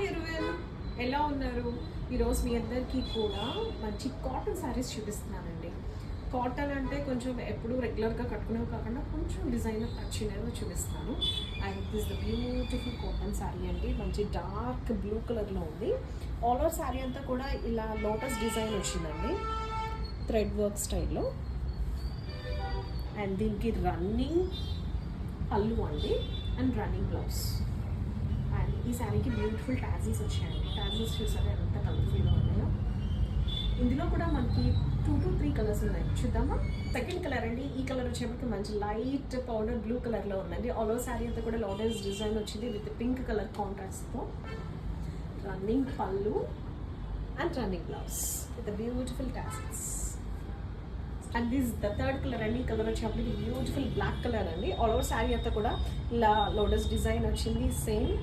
Hi ఎరువెల్, ఎలా ఉన్నారు? ఈరోజు మీ అందరికీ కూడా మంచి కాటన్ శారీస్ చూపిస్తున్నానండి. కాటన్ అంటే కొంచెం ఎప్పుడు రెగ్యులర్గా కట్టుకునేవి కాకుండా కొంచెం డిజైనర్ టచ్ అనేవి చూపిస్తున్నాను. And this the beautiful cotton sari అండి. మంచి డార్క్ బ్లూ కలర్లో ఉంది. ఆల్ ఓవర్ శారీ అంతా కూడా ఇలా లోటస్ డిజైన్ వచ్చిందండి, థ్రెడ్ వర్క్ స్టైల్లో. అండ్ దీనికి రన్నింగ్ పళ్ళు అండి అండ్ రన్నింగ్ బ్లౌజ్. అండ్ ఈ శారీకి బ్యూటిఫుల్ టాజిల్స్ వచ్చాయండి. టాజిల్స్ చూసారా ఎంత కలర్ఫుల్గా ఉన్నాయో. ఇందులో కూడా మనకి 2 to 3 కలర్స్ ఉన్నాయి, చూద్దామా? సెకండ్ కలర్ అండి. ఈ కలర్ వచ్చేప్పటికి మంచి లైట్ పౌడర్ బ్లూ కలర్లో ఉందండి. ఆల్ ఓవర్ శారీ అంతా కూడా లోటస్ డిజైన్ వచ్చింది విత్ పింక్ కలర్ కాంట్రాస్ట్తో. రన్నింగ్ పళ్ళు and running blouse with beautiful tassels. And this the third colour అండి. ఈ కలర్ వచ్చేప్పటికి బ్యూటిఫుల్ బ్లాక్ కలర్ అండి. ఆల్ ఓవర్ శారీ అంతా కూడా ఇలా లోటస్ డిజైన్ వచ్చింది సేమ్.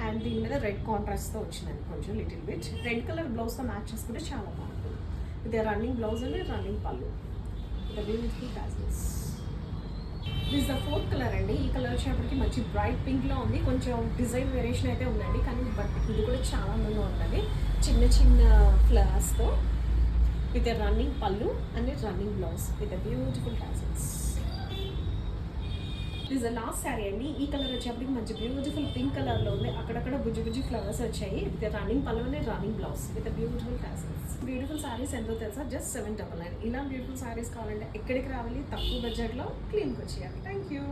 అండ్ దీని మీద రెడ్ కాంట్రాస్ట్తో వచ్చిందండి, కొంచెం లిటిల్ బిట్. రెడ్ కలర్ బ్లౌజ్తో మ్యాచ్ చేసుకుంటే చాలా బాగుంటుంది. ఇది రన్నింగ్ బ్లౌజ్ అండి, రన్నింగ్ పళ్ళు, the beautiful tassels. This the fourth colour అండి. ఈ కలర్ వచ్చేప్పటికి మంచి బ్రైట్ పింక్లో ఉంది. కొంచెం డిజైన్ వేరియేషన్ అయితే ఉందండి, కానీ బట్ ఇది కూడా చాలా అందంగా ఉంటుంది. చిన్న చిన్న ఫ్లవర్స్తో విత్ రన్నింగ్ పళ్ళు and running blouse with beautiful tassels. This the last sari అండి. ఈ కలర్ వచ్చేప్పటికి మంచి బ్యూటిఫుల్ పింక్ కలర్లో ఉంది. అక్కడక్కడ బుజ్జి బుజ్జి ఫ్లవర్స్ వచ్చాయి విత్ రన్నింగ్ పళ్ళు and running blouse with beautiful tassels. Beautiful saris ఎంతో తెలుసా? జస్ట్ 799. ఇలా బ్యూటిఫుల్ శారీస్ కావాలంటే ఎక్కడికి రావాలి? తక్కువ బడ్జెట్లో క్లీన్కి వచ్చేయాలి. Thank you.